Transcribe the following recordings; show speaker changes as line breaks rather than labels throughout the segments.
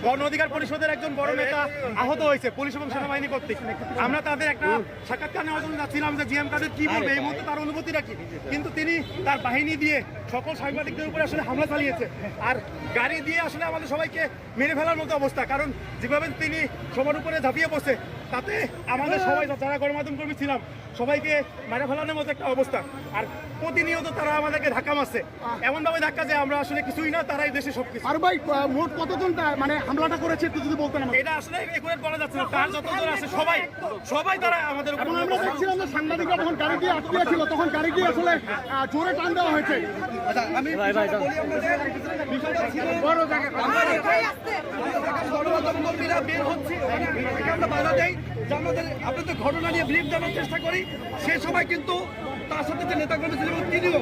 গণ অধিকার পরিষদের একজন বড় নেতা আহত হয়েছে পুলিশ এবং সেনাবাহিনী কর্তৃক। আমরা তাদের একটা সাক্ষাৎকার নেওয়ার জন্য যাচ্ছিলাম যে জিএম কাদের কি বলবে এই মুহূর্তে তার অনুভূতি রাখি, কিন্তু তিনি তার বাহিনী দিয়ে সকল সাংবাদিকদের উপরে আসলে হামলা চালিয়েছে আর গাড়ি দিয়ে আসলে আমাদের সবাইকে মেরে ফেলার মতো অবস্থা। কারণ যেভাবে তিনি সবার উপরে ঝাঁপিয়ে পড়ছে তাতে আমাদের সবাই যারা গণমাধ্যম কর্মী ছিলাম সবাইকে মেরে ফেলানোর মতো একটা অবস্থা। আর প্রতিনিয়ত তারা আমাদেরকে ধাক্কা মারছে, এমন ভাবে ধাক্কা যে আমরা আসলে কিছুই না, তারাই দেশে সবকিছু।
আর ভাই মোট কতজন মানে হামলাটা করেছে একটু যদি বলতেন।
এটা আসলে একুরেট বলা যাচ্ছে না, তার যতজন আছে সবাই তারা আমাদের উপর।
আমরা দেখছিলাম যে সাংবাদিকরা যখন গাড়ি দিয়ে আটকে ছিল তখন গাড়ি দিয়ে আসলে জোরে টান দেওয়া হয়েছে।
আমি গণমাধ্যমকর্মীরা বের হচ্ছে, আমরা বাধা দেই যে আপনাদের ঘটনা নিয়ে ব্রিফ দেওয়ার চেষ্টা করি। সেই সময় কিন্তু তার সাথে যে নেতাকর্মী ছিল এবং তিনিও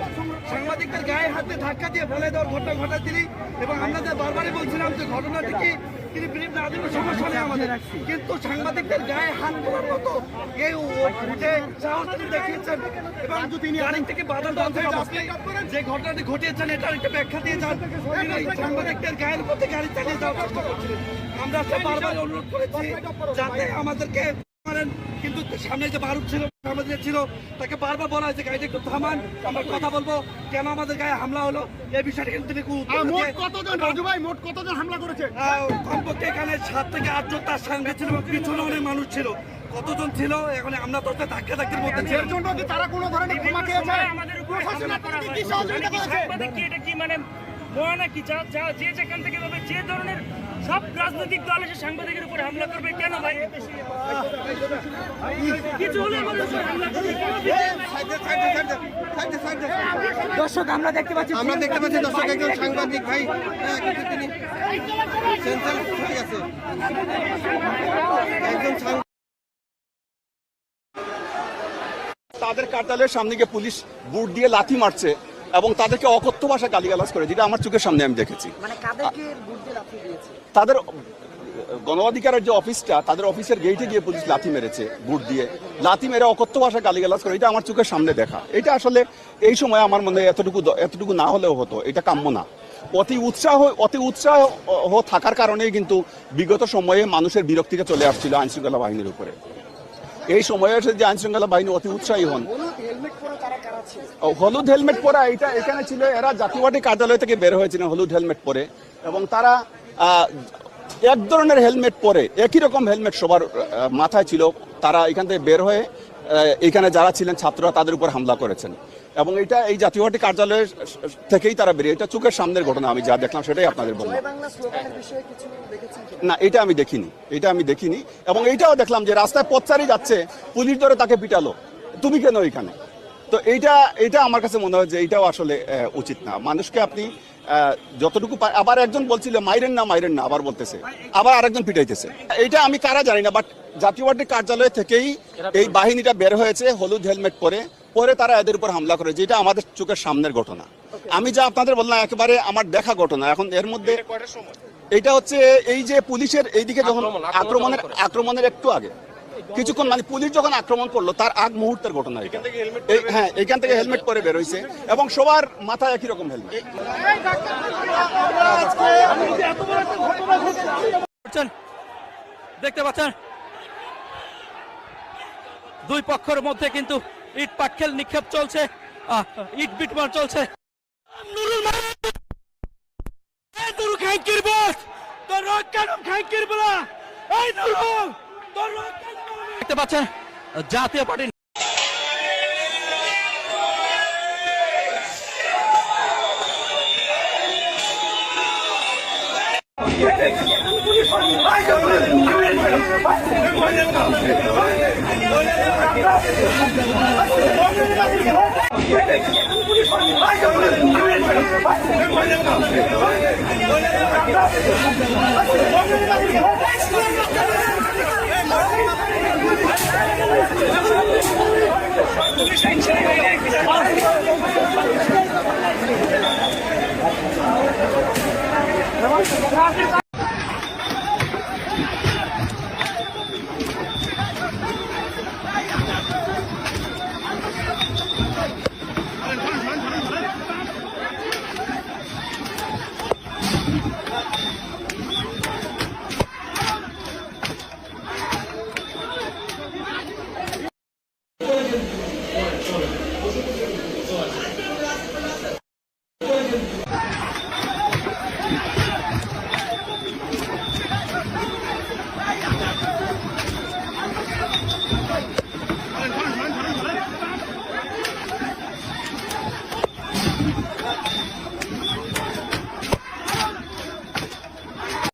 সাংবাদিকদের গায়ে হাতে ধাক্কা দিয়ে ফেলে দেওয়ার ঘটনা ঘটায় তিনি। এবং আমরা যে বারবারই বলছিলাম যে ঘটনাটি কি তিনি ব্রিফ না দিলে সমস্যা নেই আমাদের, কিন্তু সাংবাদিকদের গায়ে হাত তোলার মতো এই যে সাহস তিনি দেখিয়েছেন এবং তিনি গাড়ি থেকে বাধা দেওয়া থেকে যে ঘটনাটি ঘটিয়েছেন এটার একটা ব্যাখ্যা দিয়ে যান। তিনি সাংবাদিকদের গায়ের মধ্যে গাড়ি চালিয়ে যাওয়ার চেষ্টা করছিলেন। আমরা বারবার অনুরোধ করেছি যাতে আমাদেরকে মারেন, কিন্তু সামনে যে বারুদ ছিল আমাদের ছিল তাকে বারবার বলা হয়েছে গাড়িটা একটু থামান, আমরা কথা বলবো কেন আমাদের গায়ে হামলা হলো এই বিষয়টা কিন্তু তিনি
মোট কতজন হামলা করেছে।
কমপক্ষে এখানে 7 থেকে 8 জন তার সঙ্গে ছিল এবং পিছনে অনেক মানুষ ছিল। কতজন ছিল এখন আমরা তো ধাক্কা ধাক্কির মধ্যে ছিল।
এর জন্য কি তারা কোনো ধরনের ক্ষমা চেয়েছে?
আমাদের উপর কি সহযোগিতা করেছে? সাংবাদিক কি এটা কি মানে মহানা কি যে যেখান থেকে ভাবে যে ধরনের সব রাজনৈতিক দল এসে সাংবাদিকের উপর হামলা করবে কেন ভাই? কিছু হলে আমাদের উপর হামলা করবে কেন?
দর্শক আমরা দেখতে পাচ্ছি
দর্শক একজন সাংবাদিক ভাই কিন্তু তিনি সেন্ট্রাল হয়ে গেছে একজন
তাদের কার্যালয়ের সামনে গিয়ে পুলিশ বুট দিয়ে লাথি মারছে এবং তাদেরকে অকথ্য ভাষা গালিগালাজ করে, যেটা আমার চোখের সামনে আমি দেখেছি। তাদের গণ অধিকারের যে অফিসটা তাদের অফিসের গেটে গিয়ে পুলিশ লাথি মেরেছে, বুট দিয়ে লাথি মেরে অকথ্য ভাষা গালিগালাজ করে, এটা আমার চোখের সামনে দেখা। এটা আসলে এই সময় আমার মনে হয় এতটুকু না হলেও হতো, এটা কাম্য না। অতি উৎসাহ থাকার কারণেই কিন্তু বিগত সময়ে মানুষের বিরক্তিটা চলে আসছিল আইনশৃঙ্খলা বাহিনীর উপরে। এই সময়ে এসে যে আইনশৃঙ্খলা বাহিনী অতি উৎসাহী হন। হলুদ হেলমেট পরা এটা এখানে ছিল, এরা জাতীয় পার্টি কার্যালয় থেকে বের হয়েছিল হলুদ হেলমেট পরে এবং তারা এক ধরনের হেলমেট পরে একই রকম হেলমেট সবার মাথায় ছিল। তারা এখান থেকে বের হয়ে এখানে যারা ছিলেন ছাত্ররা তাদের উপর হামলা করেছেন এবং এটা এই জাতীয় পার্টি কার্যালয় থেকেই তারা বেরিয়ে, এটা চোখের সামনের ঘটনা। আমি যা দেখলাম সেটাই আপনাদের বললাম। না, এটা আমি দেখিনি এবং এইটাও দেখলাম যে রাস্তায় পথচারী যাচ্ছে, পুলিশ ধরে তাকে পিটালো, তুমি কেন এখানে। তো এইটা আমার কাছে মনে হয় যে এইটাও আসলে উচিত না। মানুষকে আপনি যতটুকু, আবার একজন বলছিল মাইরেন না আবার বলতেছে, আবার আরেকজন পিটাইতেছে। এইটা আমি কারা জানি না, বাট জাতীয় পার্টি কার্যালয় থেকেই এই বাহিনীটা বের হয়েছে হলুদ হেলমেট পরে তারা এদের উপর হামলা করে, যেটা আমাদের চোখের সামনের ঘটনা। আমি যা আপনাদের বললাম একেবারে আমার দেখা ঘটনা। এখন এর মধ্যে এটা হচ্ছে এই যে পুলিশের এইদিকে যখন আক্রমণের একটু আগে কিছুক্ষণ মানে পুলিশ যখন আক্রমণ করলো তার আগ মুহূর্তের ঘটনা। হ্যাঁ, এখান থেকে হেলমেট পরে বের হয়েছে এবং সবার মাথায় একই রকম হেলমেট।
দেখতে পাচ্ছেন দুই পক্ষের মধ্যে কিন্তু ইট পাটকেল নিক্ষেপ চলছে, ইট বিটমার চলছে। দেখতে পাচ্ছেন জাতীয় পার্টি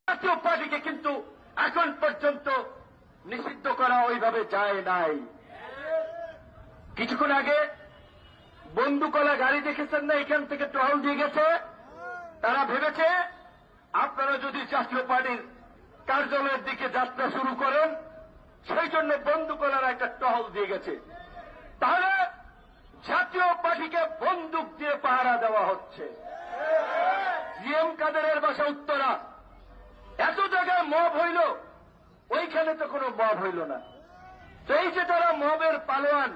জাতীয় পার্টিকে কিন্তু এখন পর্যন্ত নিষিদ্ধ করা ওইভাবে যায় নাই। কিছুক্ষণ আগে বন্দুকলা গাড়ি দেখেছেন না, এখান থেকে টহল দিয়ে গেছে। তারা ভেবেছে আপনারা যদি জাতীয় পার্টির কার্যালয়ের দিকে যাত্রা শুরু করেন, সেই জন্য বন্দুকলার একটা টহল দিয়ে গেছে। তাহলে জাতীয় পার্টিকে বন্দুক দিয়ে পাহারা দেওয়া হচ্ছে। জিএম কাদেরের বাসা উত্তরা, এত জায়গায় মব হইল, ওইখানে তো কোনো মব হইল না। তো এই যে যারা মবের পালোয়ান,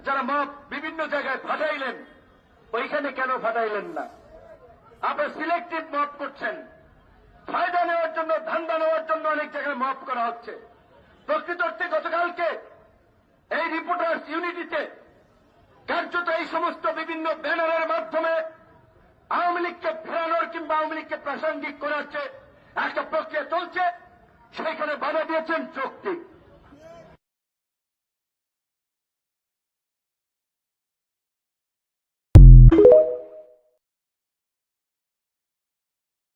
যারা মব বিভিন্ন জায়গায় ফাটাইলেন, ওইখানে কেন ফাটাইলেন না? আপনার সিলেক্টিভ মব করছেন, ফায়দা নেওয়ার জন্য, ধান্দা নেওয়ার জন্য অনেক জায়গায় মব করা হচ্ছে। প্রকৃত অর্থে গতকালকে এই রিপোর্টার্স ইউনিটিতে কার্যত এই সমস্ত বিভিন্ন ব্যানারের মাধ্যমে আওয়ামী লীগকে ফেরানোর কিংবা আওয়ামী লীগকে প্রাসঙ্গিক করার একটা প্রক্রিয়া চলছে, সেইখানে বাধা দিয়েছেন যৌক্তিক।